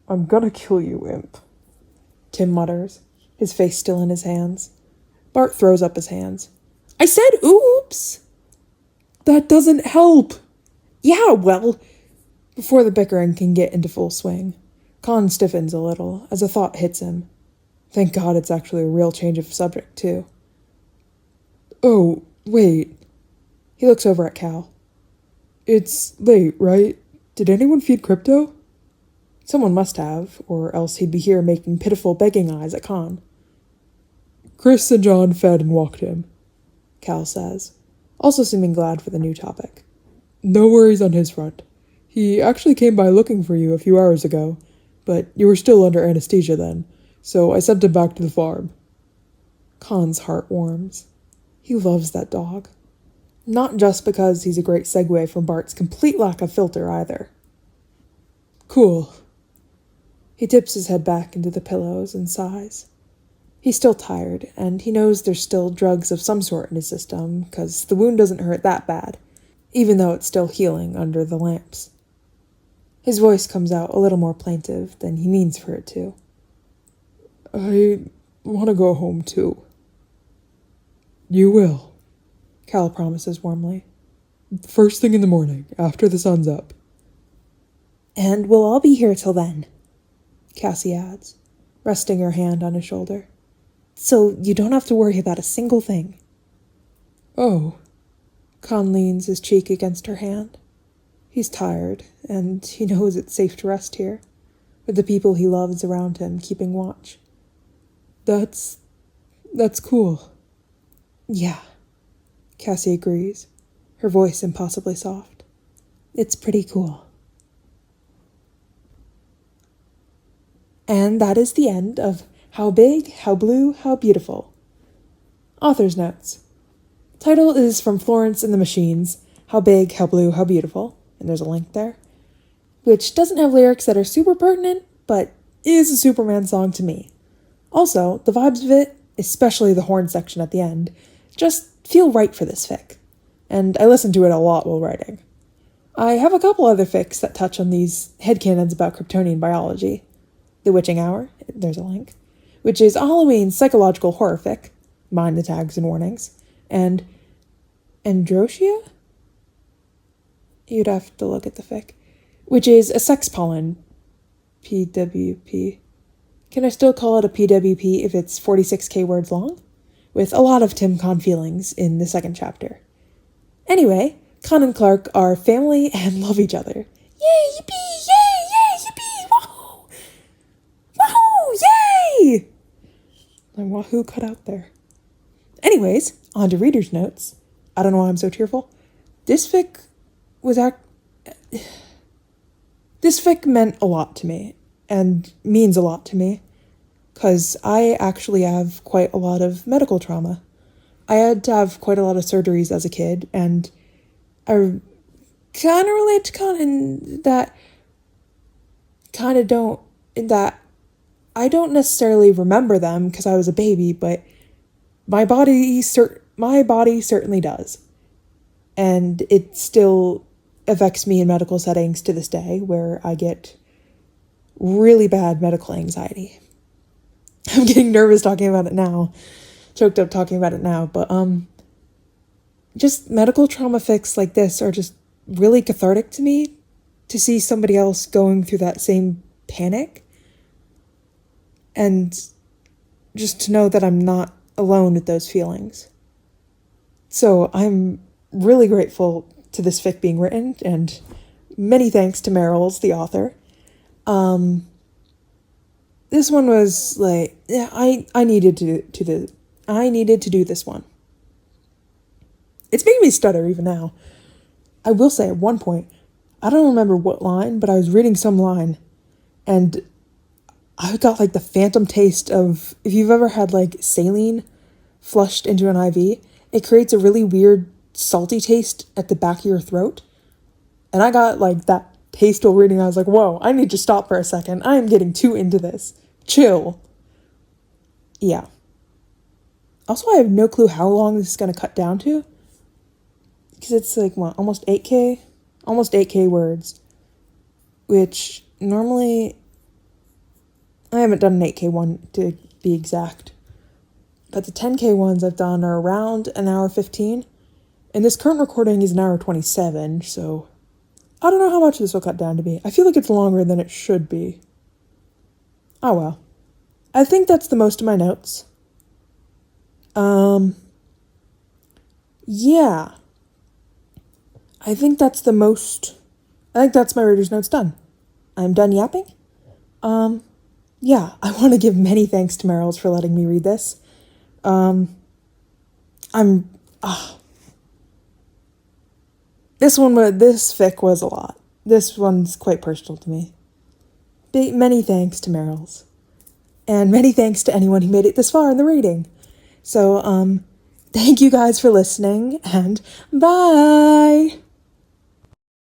I'm gonna kill you, imp, Tim mutters, his face still in his hands. Bart throws up his hands. I said oops! That doesn't help! Yeah, well... Before the bickering can get into full swing, Kon stiffens a little as a thought hits him. Thank God it's actually a real change of subject, too. Oh, wait. He looks over at Cal. It's late, right? Did anyone feed Crypto? Someone must have, or else he'd be here making pitiful begging eyes at Kon. Chris and John fed and walked him, Cal says, also seeming glad for the new topic. No worries on his front. He actually came by looking for you a few hours ago, but you were still under anesthesia then, so I sent him back to the farm. Kon's heart warms. He loves that dog. Not just because he's a great segue from Bart's complete lack of filter either. Cool. He tips his head back into the pillows and sighs. He's still tired, and he knows there's still drugs of some sort in his system, 'cause the wound doesn't hurt that bad, even though it's still healing under the lamps. His voice comes out a little more plaintive than he means for it to. I want to go home, too. You will, Cal promises warmly. First thing in the morning, after the sun's up. And we'll all be here till then, Cassie adds, resting her hand on his shoulder. So you don't have to worry about a single thing. Oh. Kon leans his cheek against her hand. He's tired, and he knows it's safe to rest here, with the people he loves around him keeping watch. That's cool. Yeah, Cassie agrees, her voice impossibly soft. It's pretty cool. And that is the end of How Big, How Blue, How Beautiful. Author's notes. Title is from Florence and the Machines, How Big, How Blue, How Beautiful, and there's a link there, which doesn't have lyrics that are super pertinent, but is a Superman song to me. Also, the vibes of it, especially the horn section at the end, just feel right for this fic, and I listen to it a lot while writing. I have a couple other fics that touch on these headcanons about Kryptonian biology. The Witching Hour, there's a link, which is a Halloween psychological horror fic, mind the tags and warnings, and Androsia? You'd have to look at the fic, which is a sex pollen, PWP. Can I still call it a PWP if it's 46k words long? With a lot of Tim Kon feelings in the second chapter. Anyway, Kon and Clark are family and love each other. Yay, yippee, yay, yippee, wahoo! Wahoo, yay! My wahoo cut out there. Anyways, on to reader's notes. I don't know why I'm so tearful. this fic was this fic meant a lot to me and means a lot to me because I actually have quite a lot of medical trauma. I had to have quite a lot of surgeries as a kid, and I kind of relate to Con in that I don't necessarily remember them because I was a baby, but my body certainly does. And it still affects me in medical settings to this day, where I get really bad medical anxiety. I'm getting nervous talking about it now. Choked up talking about it now, but just medical trauma fics like this are just really cathartic to me, to see somebody else going through that same panic, and just to know that I'm not alone with those feelings. So I'm really grateful to this fic being written, and many thanks to Merils, the author. This one was like, yeah, I needed to do this one. It's making me stutter even now. I will say at one point, I don't remember what line, but I was reading some line, and I got like the phantom taste of, if you've ever had like saline flushed into an IV, it creates a really weird salty taste at the back of your throat. And I got like that taste while reading. I was like, whoa, I need to stop for a second. I am getting too into this. Chill. Yeah. Also, I have no clue how long this is going to cut down to, because it's like, what, almost 8K words, which normally, I haven't done an 8K one to be exact, but the 10K ones I've done are around an hour 15, and this current recording is an hour 27, so I don't know how much this will cut down to be. I feel like it's longer than it should be. Oh well. I think that's the most of my notes. Yeah. I think that's my reader's notes done. I'm done yapping. Yeah, I want to give many thanks to Merils for letting me read this. This fic was a lot. This one's quite personal to me. Many thanks to Merils. And many thanks to anyone who made it this far in the reading. So, thank you guys for listening, and bye!